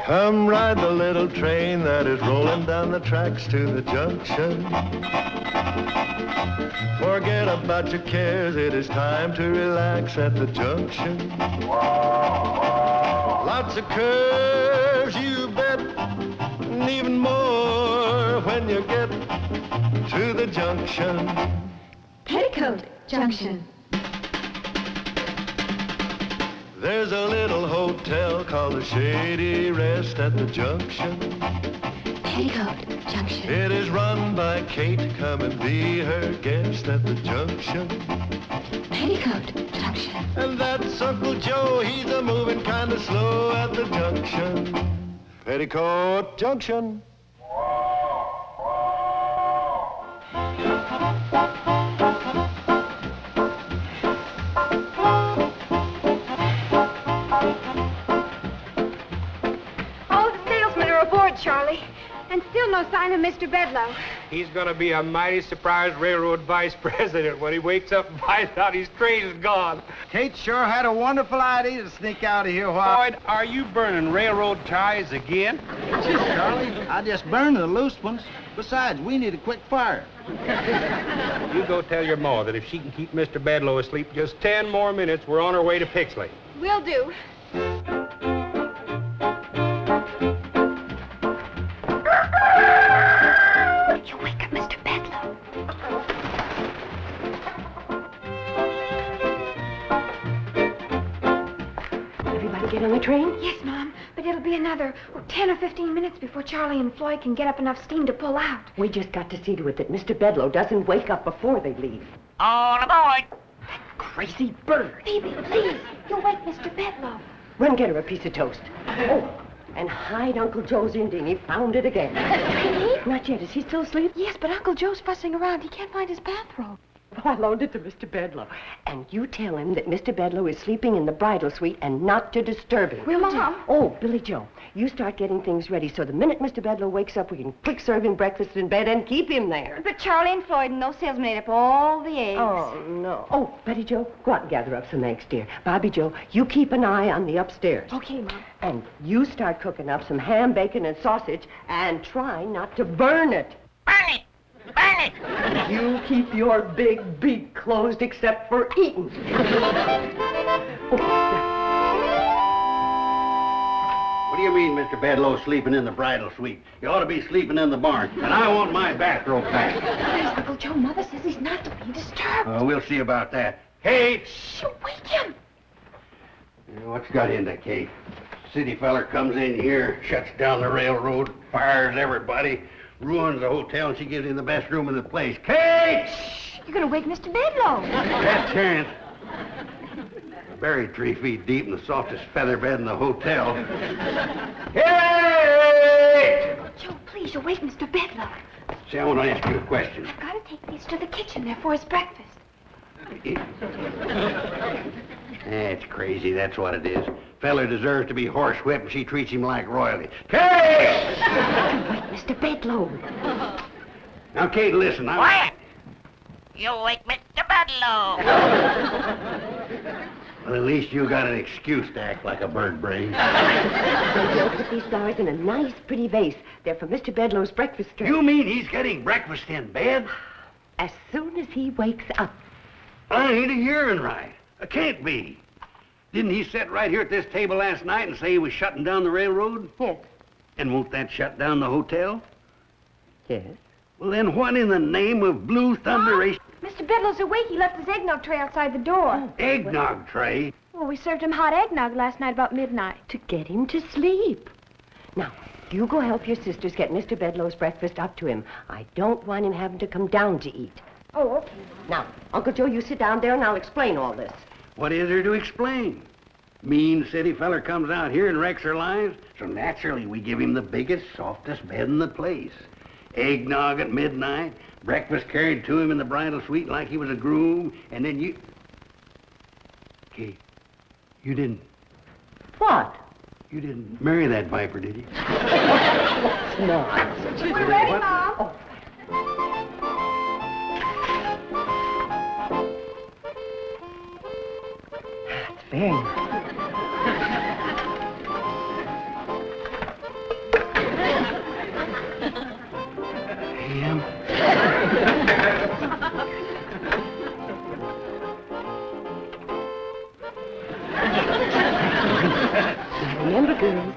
Come ride the little train that is rolling down the tracks to the junction. Forget about your cares, it is time to relax at the junction. Lots of curves, you bet, and even more when you get to the junction. Petticoat Junction. There's a little hotel called the Shady Rest at the junction. Petticoat Junction. It is run by Kate. Come and be her guest at the junction. Petticoat Junction. And that's Uncle Joe. He's a moving kind of slow at the junction. Petticoat Junction. Charlie. And still no sign of Mr. Bedloe. He's going to be a mighty surprised railroad vice president when he wakes up and finds out his train is gone. Kate sure had a wonderful idea to sneak out of here while... Boyd, are you burning railroad ties again? Gee, Charlie, I just burned the loose ones. Besides, we need a quick fire. You go tell your ma that if she can keep Mr. Bedloe asleep just 10 more minutes, we're on our way to Pixley. Will do. You wake up Mr. Bedloe. Everybody get on the train? Yes, Mom, but it'll be another 10 or 15 minutes before Charlie and Floyd can get up enough steam to pull out. We just got to see to it that Mr. Bedloe doesn't wake up before they leave. All aboard! That crazy bird. Phoebe, please, you'll wake Mr. Bedloe. Run get her a piece of toast. Oh, and hide Uncle Joe's Indian. He found it again. Really? Not yet. Is he still asleep? Yes, but Uncle Joe's fussing around. He can't find his bathrobe. Oh, I loaned it to Mr. Bedloe. And you tell him that Mr. Bedloe is sleeping in the bridal suite and not to disturb him. Will do. Oh, Billy Joe, you start getting things ready so the minute Mr. Bedloe wakes up, we can quick serve him breakfast in bed and keep him there. But Charlie and Floyd and those salesmen ate up all the eggs. Oh, no. Oh, Betty Joe, go out and gather up some eggs, dear. Bobby Joe, you keep an eye on the upstairs. Okay, Mom. And you start cooking up some ham, bacon, and sausage, and try not to burn it. Burn it! Burn it! You keep your big beak closed except for eating. What do you mean, Mr. Bedloe sleeping in the bridal suite? You ought to be sleeping in the barn, and I want my bathrobe back. There's Uncle Joe. Mother says he's not to be disturbed. We'll see about that. Kate! Shh, wake him. What's got into Kate? City feller comes in here, shuts down the railroad, fires everybody, ruins the hotel, and she gives him the best room in the place. Kate! Shh, you're going to wake Mr. Bedloe. That chance. Buried 3 feet deep in the softest feather bed in the hotel. Kate! Joe, please, you'll wake Mr. Bedloe. See, I want to ask you a question. I've got to take these to the kitchen there for his breakfast. That's crazy, that's what it is. Feller deserves to be horsewhipped, and she treats him like royalty. Kate! Wake Mr. Bedloe. Now, Kate, listen. Quiet! You wake Mr. Bedloe! Well, at least you got an excuse to act like a bird brain. Joe, put these flowers in a nice, pretty vase. They're for Mr. Bedloe's breakfast tray. You mean he's getting breakfast in bed? As soon as he wakes up. I ain't a hearing right. I can't be. Didn't he sit right here at this table last night and say he was shutting down the railroad? Yes. And won't that shut down the hotel? Yes. Well, then what in the name of blue thunderation? Mr. Bedloe's awake. He left his eggnog tray outside the door. Eggnog tray? Well, we served him hot eggnog last night about midnight. To get him to sleep. Now, you go help your sisters get Mr. Bedloe's breakfast up to him. I don't want him having to come down to eat. Oh, okay. Now, Uncle Joe, you sit down there and I'll explain all this. What is there to explain? Mean city feller comes out here and wrecks our lives, so naturally we give him the biggest, softest bed in the place. Eggnog at midnight, breakfast carried to him in the bridal suite like he was a groom, and then you... Kate, you didn't... What? You didn't marry that viper, did you? No. We're ready, Mom. Oh. That's very nice. Now remember, girls,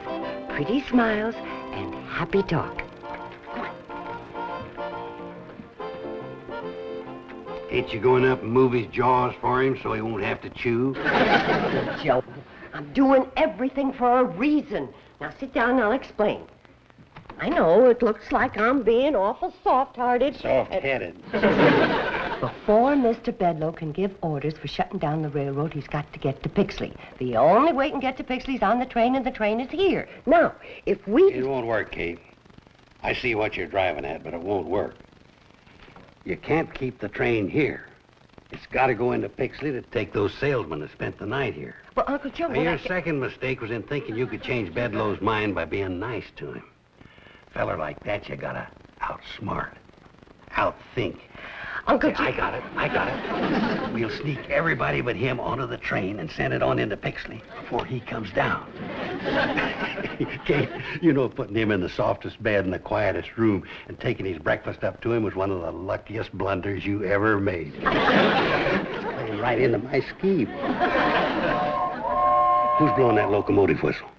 pretty smiles and happy talk. Ain't you going up and move his jaws for him so he won't have to chew? Joe, I'm doing everything for a reason. Now sit down and I'll explain. I know it looks like I'm being awful soft-hearted. Soft-headed. Before Mr. Bedloe can give orders for shutting down the railroad, he's got to get to Pixley. The only way he can get to Pixley is on the train, and the train is here. Now, if we... It won't work, Kate. I see what you're driving at, but it won't work. You can't keep the train here. It's got to go into Pixley to take those salesmen that spent the night here. Well, Uncle Joe... Now, your second mistake was in thinking you could change Bedloe's mind by being nice to him. Feller like that, you gotta outsmart, outthink. Uncle Joe... I got it. We'll sneak everybody but him onto the train and send it on into Pixley before he comes down. Kate, you know putting him in the softest bed in the quietest room and taking his breakfast up to him was one of the luckiest blunders you ever made. It's playing right into my scheme. Who's blowing that locomotive whistle?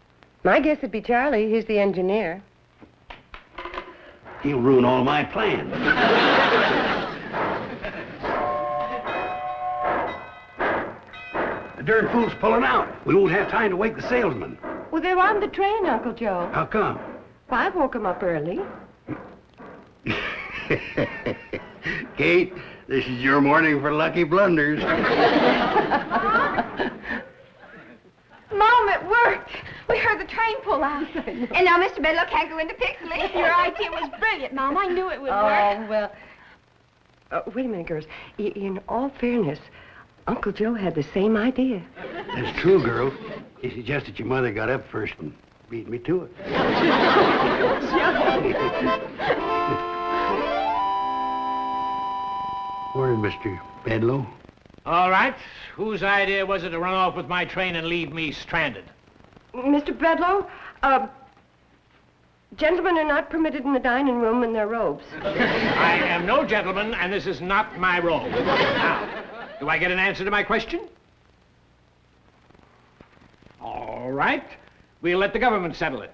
My guess would be Charlie. He's the engineer. He'll ruin all my plans. The darn fool's pulling out. We won't have time to wake the salesman. Well, they're on the train, Uncle Joe. How come? Well, I woke him up early. Kate, this is your morning for lucky blunders. Mom, it worked. We heard the train pull out. And now Mr. Bedloe can't go into Pixley. Your idea was brilliant, Mom. I knew it would work. Oh, well... wait a minute, girls. In all fairness, Uncle Joe had the same idea. That's true, girl. It's just that your mother got up first and beat me to it. Morning, Mr. Bedloe. All right. Whose idea was it to run off with my train and leave me stranded? Mr. Bedloe, gentlemen are not permitted in the dining room in their robes. I am no gentleman, and this is not my robe. Now, do I get an answer to my question? All right. We'll let the government settle it.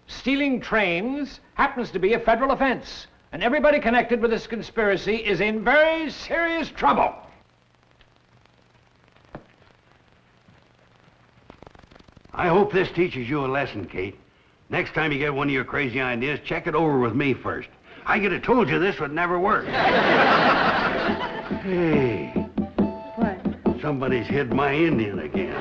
Stealing trains happens to be a federal offense, and everybody connected with this conspiracy is in very serious trouble. I hope this teaches you a lesson, Kate. Next time you get one of your crazy ideas, check it over with me first. I could have told you this would never work. Hey. What? Somebody's hid my Indian again.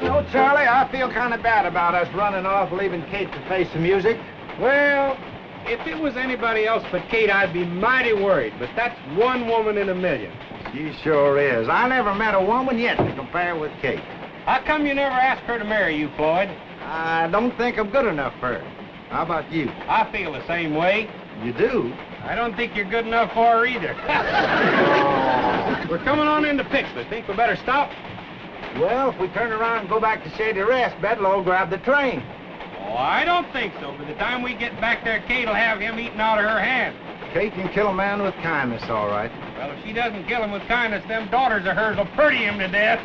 No, Charlie, I feel kind of bad about us running off, leaving Kate to face the music. Well, if it was anybody else but Kate, I'd be mighty worried, but that's one woman in a million. She sure is. I never met a woman yet to compare with Kate. How come you never asked her to marry you, Floyd? I don't think I'm good enough for her. How about you? I feel the same way. You do? I don't think you're good enough for her either. We're coming on into Pixley. Think we better stop? Well, if we turn around and go back to Shady Rest, Bedloe will grab the train. Oh, I don't think so. By the time we get back there, Kate will have him eaten out of her hand. Kate can kill a man with kindness, all right. Well, if she doesn't kill him with kindness, them daughters of hers will pretty him to death.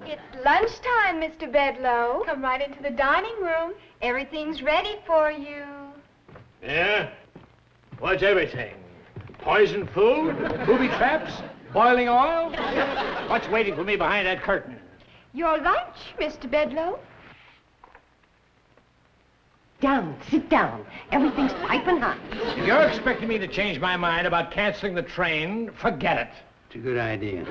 It's lunchtime, Mr. Bedloe. Come right into the dining room. Everything's ready for you. Yeah? What's everything? Poison food? Booby traps? Boiling oil? What's waiting for me behind that curtain? Your lunch, Mr. Bedloe. Down, sit down. Everything's piping hot. If you're expecting me to change my mind about canceling the train, forget it. It's a good idea.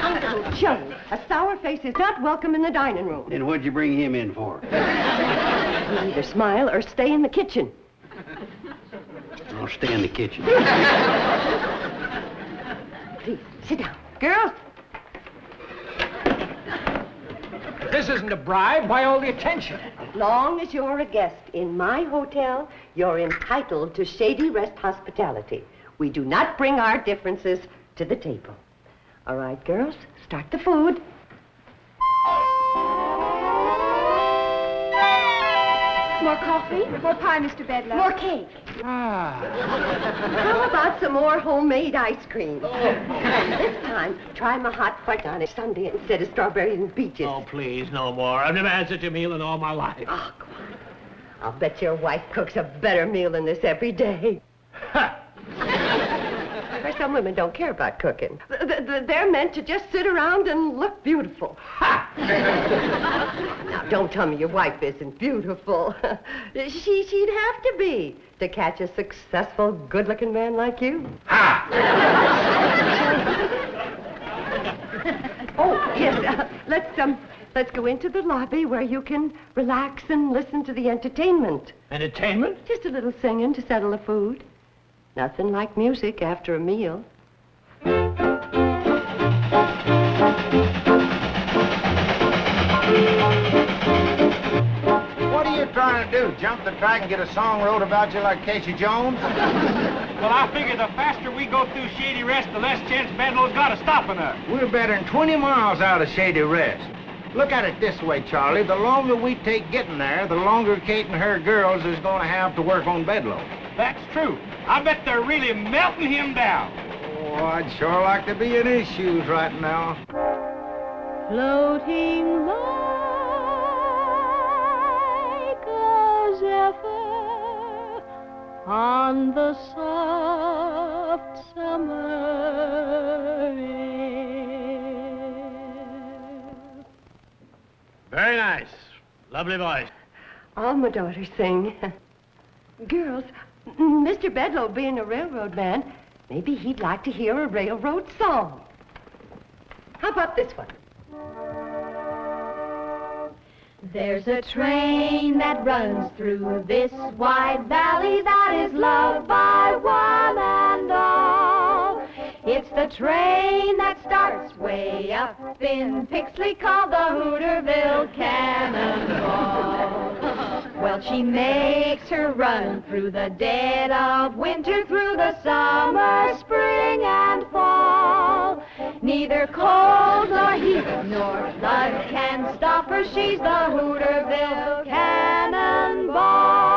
Uncle Joe, a sour face is not welcome in the dining room. Then what'd you bring him in for? You either smile or stay in the kitchen. I'll stay in the kitchen. Please, sit down. Girls. If this isn't a bribe, why all the attention? As long as you're a guest in my hotel, you're entitled to Shady Rest hospitality. We do not bring our differences to the table. All right, girls, start the food. More coffee? More pie, Mr. Bedloe? More cake. How about some more homemade ice cream? This time, try my hot fudge on a sundae instead of strawberries and peaches. Oh, please, no more. I've never had such a meal in all my life. Oh, come on. I'll bet your wife cooks a better meal than this every day. Of course, some women don't care about cooking. They're meant to just sit around and look beautiful. Now, don't tell me your wife isn't beautiful. She'd have to be to catch a successful, good-looking man like you. Oh, yes, let's go into the lobby where you can relax and listen to the entertainment. Entertainment? Just a little singing to settle the food. Nothing like music after a meal. What are you trying to do? Jump the track and get a song wrote about you like Casey Jones? Well, I figure the faster we go through Shady Rest, the less chance Bedloe's got of stopping us. We're better than 20 miles out of Shady Rest. Look at it this way, Charlie. The longer we take getting there, the longer Kate and her girls is going to have to work on Bedloe. That's true. I bet they're really melting him down. Oh, I'd sure like to be in his shoes right now. Floating like a zephyr on the soft summer air. Very nice. Lovely voice. All my daughters sing. Girls, Mr. Bedloe being a railroad man, maybe he'd like to hear a railroad song. How about this one? There's a train that runs through this wide valley that is loved by one and all. It's the train that starts way up in Pixley called the Hooterville Cannonball. Well, she makes her run through the dead of winter, through the summer, spring, and fall. Neither cold nor heat nor flood can stop her. She's the Hooterville Cannonball.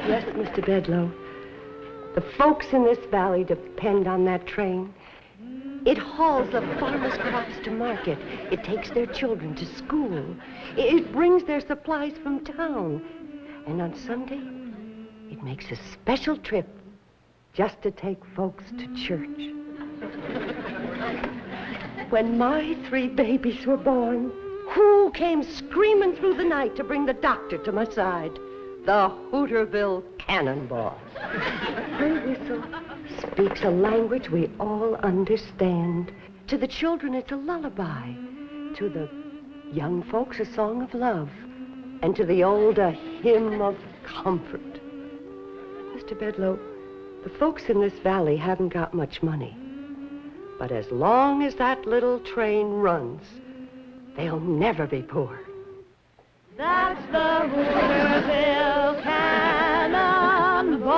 Yes, Mr. Bedloe. The folks in this valley depend on that train. It hauls the farmers' crops to market. It takes their children to school. It brings their supplies from town. And on Sunday, it makes a special trip just to take folks to church. When my 3 babies were born, who came screaming through the night to bring the doctor to my side? The Hooterville Cannonball. Her whistle speaks a language we all understand. To the children, it's a lullaby. To the young folks, a song of love. And to the old, a hymn of comfort. Mr. Bedloe, the folks in this valley haven't got much money. But as long as that little train runs, they'll never be poor. That's the Hooterville Cannonball.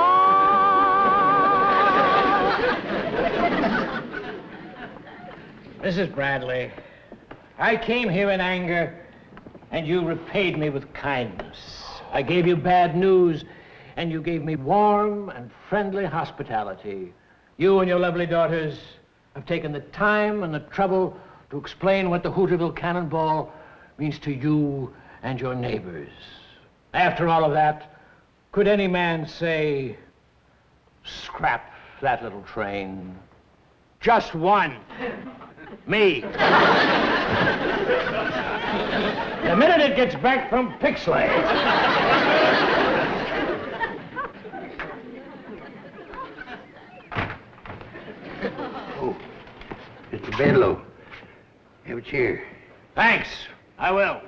Mrs. Bradley, I came here in anger, and you repaid me with kindness. I gave you bad news, and you gave me warm and friendly hospitality. You and your lovely daughters have taken the time and the trouble to explain what the Hooterville Cannonball means to you and your neighbors. After all of that, could any man say, scrap that little train? Just one. Me. The minute it gets back from Pixley. Oh, Mr. Bedloe, have a chair. Thanks. I will.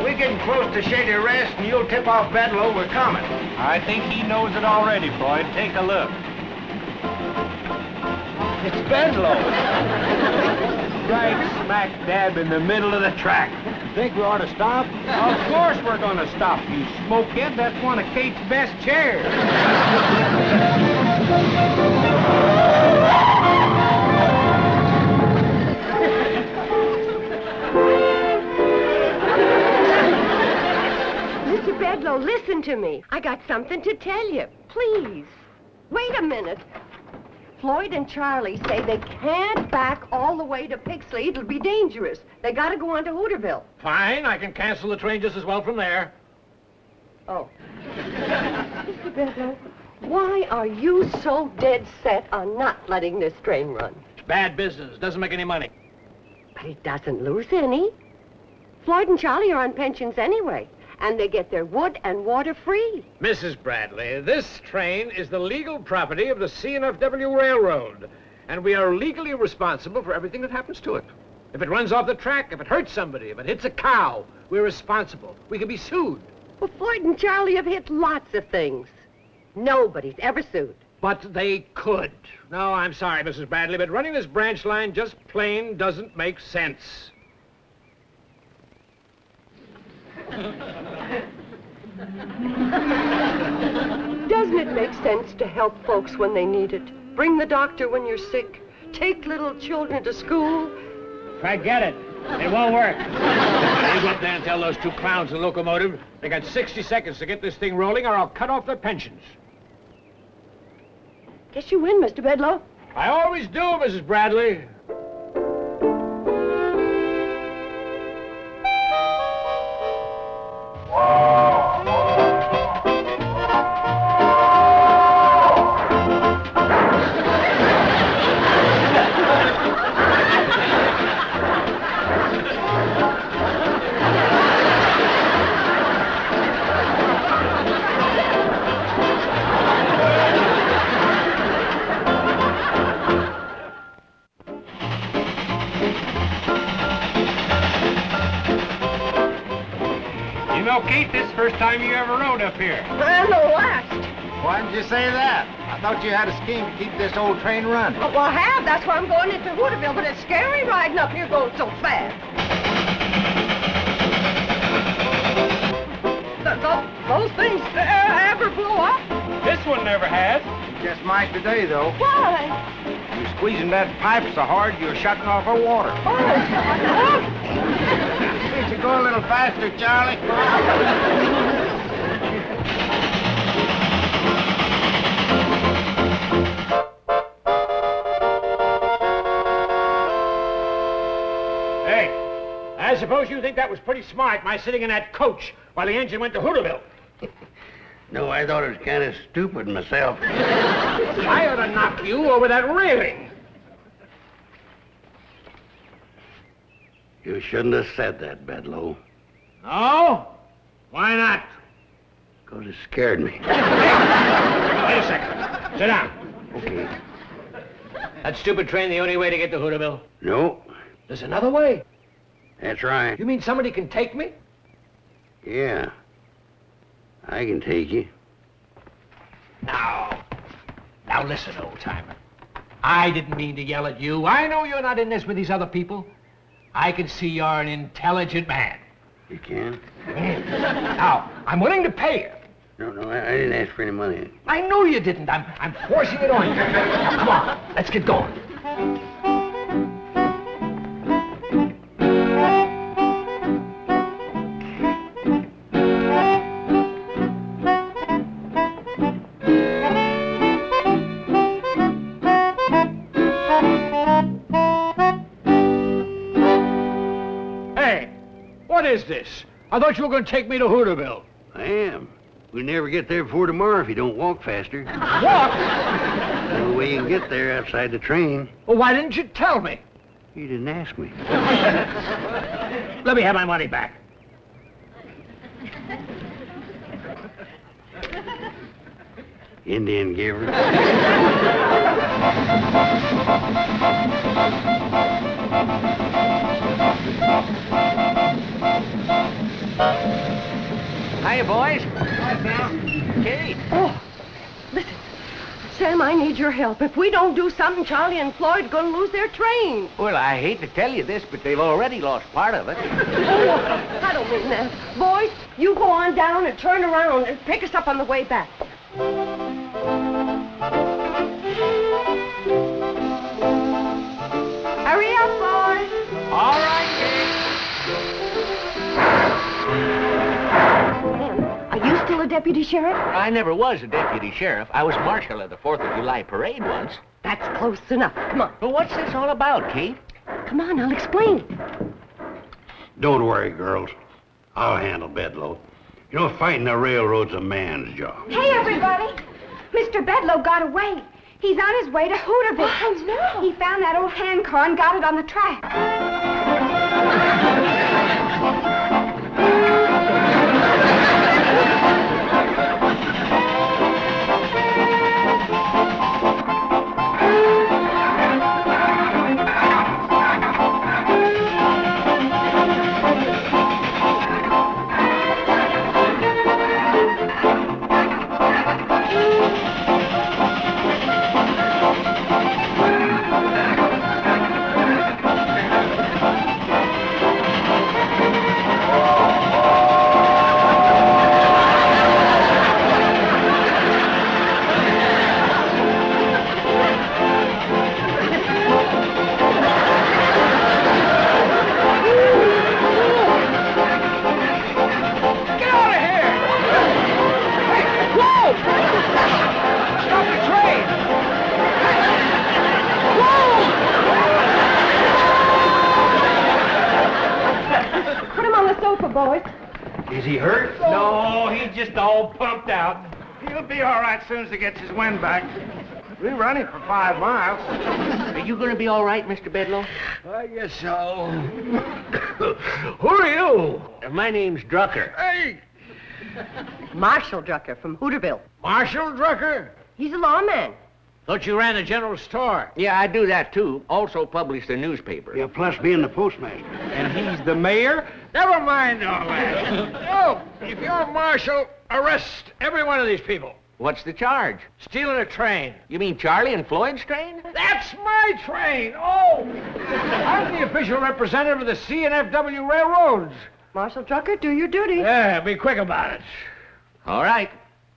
We're getting close to Shady Rest, and you'll tip off Bedloe we're coming. I think he knows it already, Floyd. Take a look. It's Bedloe. Right smack dab in the middle of the track. Think we ought to stop? Of course we're going to stop, you smokehead. That's one of Kate's best chairs. Mr. Bedloe, listen to me. I got something to tell you. Please. Wait a minute. Floyd and Charlie say they can't back all the way to Pixley. It'll be dangerous. They got to go on to Hooterville. Fine, I can cancel the train just as well from there. Oh. Mr. Bedloe, why are you so dead set on not letting this train run? It's bad business. Doesn't make any money. But it doesn't lose any. Floyd and Charlie are on pensions anyway, and they get their wood and water free. Mrs. Bradley, this train is the legal property of the C&FW Railroad, and we are legally responsible for everything that happens to it. If it runs off the track, if it hurts somebody, if it hits a cow, we're responsible. We can be sued. Well, Floyd and Charlie have hit lots of things. Nobody's ever sued. But they could. No, I'm sorry, Mrs. Bradley, but running this branch line just plain doesn't make sense. Doesn't it make sense to help folks when they need it? Bring the doctor when you're sick? Take little children to school? Forget it. It won't work. You go up there and tell those two clowns in the locomotive they got 60 seconds to get this thing rolling or I'll cut off their pensions. Guess you win, Mr. Bedloe. I always do, Mrs. Bradley. Kate, this first time you ever rode up here. And the last. Why didn't you say that? I thought you had a scheme to keep this old train running. Well, I have. That's why I'm going into Hooterville, but it's scary riding up here going so fast. Those things ever blow up? This one never has. You just might today, though. Why? You're squeezing that pipe so hard you're shutting off her water. Can't you go a little faster, Charlie? Hey, I suppose you think that was pretty smart, my sitting in that coach while the engine went to Hooterville. No, I thought it was kind of stupid myself. I ought to knock you over that railing. You shouldn't have said that, Bedloe. No? Why not? Because it scared me. Wait a second. Sit down. Okay. That stupid train the only way to get to Hooterville? No, There's another way. that's right. You mean somebody can take me? Yeah. I can take you. Now listen, old-timer. I didn't mean to yell at you. I know you're not in this with these other people. I can see you're an intelligent man. You can? Now, I'm willing to pay you. No, I didn't ask for any money. I know you didn't. I'm forcing it on you. Now, come on, let's get going. What is this? I thought you were going to take me to Hooterville. I am. We'll never get there before tomorrow if you don't walk faster. Walk? The only way you can get there outside the train. Well, why didn't you tell me? You didn't ask me. Let me have my money back. Indian giver. Hiya, boys. Hi, Sam. Kate. Oh, listen. Sam, I need your help. If we don't do something, Charlie and Floyd are going to lose their train. Well, I hate to tell you this, but they've already lost part of it. Oh, I don't mean that. Boys, you go on down and turn around and pick us up on the way back. Hurry up, boys. All right, Kate. Are you still a deputy sheriff? I never was a deputy sheriff. I was marshal of the 4th of July parade once. That's close enough. Come on. Well, what's this all about, Kate? Come on, I'll explain. Don't worry, girls. I'll handle Bedloe. You know, fighting the railroad's a man's job. Hey, everybody. Mr. Bedloe got away. He's on his way to Hooterville. Oh, no. He found that old hand car and got it on the track. Boys. Is he hurt? No, he's just all pumped out. He'll be all right as soon as he gets his wind back. We run him for 5 miles. Are you going to be all right, Mr. Bedloe? I guess so. Who are you? My name's Drucker. Hey, Marshal Drucker from Hooterville. Marshal Drucker. He's a lawman. Thought you ran a general store. Yeah, I do that, too. Also publish the newspaper. Yeah, plus being the postmaster. And he's the mayor? Never mind all that. Oh, if you're marshal, arrest every one of these people. What's the charge? Stealing a train. You mean Charlie and Floyd's train? That's my train. Oh, I'm the official representative of the C&FW Railroads. Marshal Drucker, do your duty. Yeah, be quick about it. All right.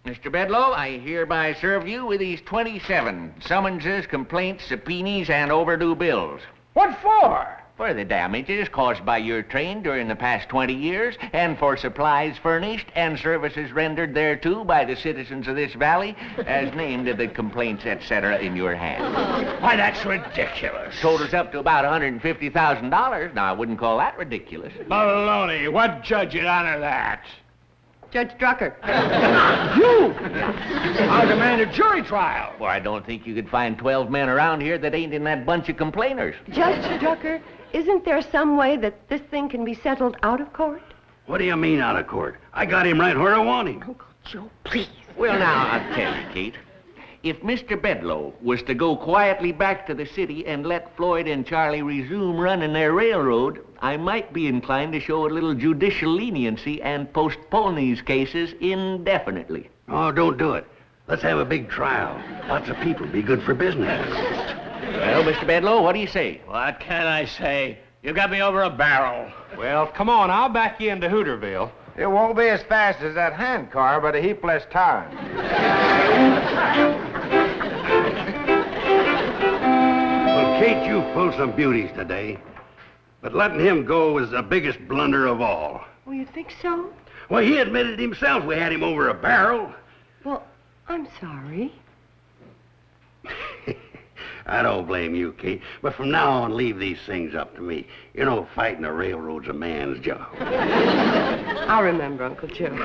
Mr. Bedloe, I hereby serve you with these 27 summonses, complaints, subpoenas, and overdue bills. What for? For the damages caused by your train during the past 20 years, and for supplies furnished and services rendered thereto by the citizens of this valley, as named in the complaints, etc., in your hand. Why, that's ridiculous. Totals up to about $150,000. Now, I wouldn't call that ridiculous. Baloney. What judge would honor that? Judge Drucker. You! I'll demand a jury trial. Well, I don't think you could find 12 men around here that ain't in that bunch of complainers. Judge Drucker, isn't there some way that this thing can be settled out of court? What do you mean out of court? I got him right where I want him. Uncle Joe, please. Well, now, I'll tell you, Kate. If Mr. Bedloe was to go quietly back to the city and let Floyd and Charlie resume running their railroad, I might be inclined to show a little judicial leniency and postpone these cases indefinitely. Oh, don't do it. Let's have a big trial. Lots of people. Be good for business. Well, Mr. Bedloe, what do you say? What can I say? You got me over a barrel. Well, come on, I'll back you into Hooterville. It won't be as fast as that hand car, but a heap less time. Well, Kate, you pulled some beauties today. But letting him go was the biggest blunder of all. Oh, you think so? Well, he admitted himself we had him over a barrel. Well, I'm sorry. I don't blame you, Kate. But from now on, leave these things up to me. You know, fighting the railroad's a man's job. I'll remember, Uncle Joe.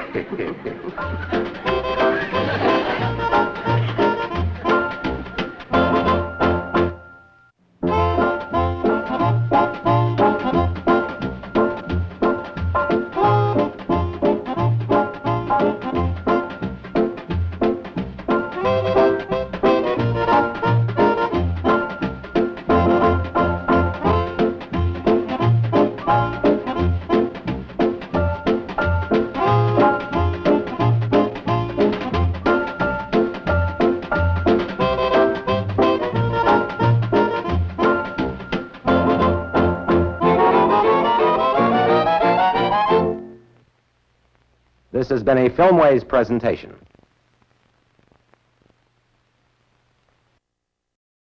This has been a Filmways presentation.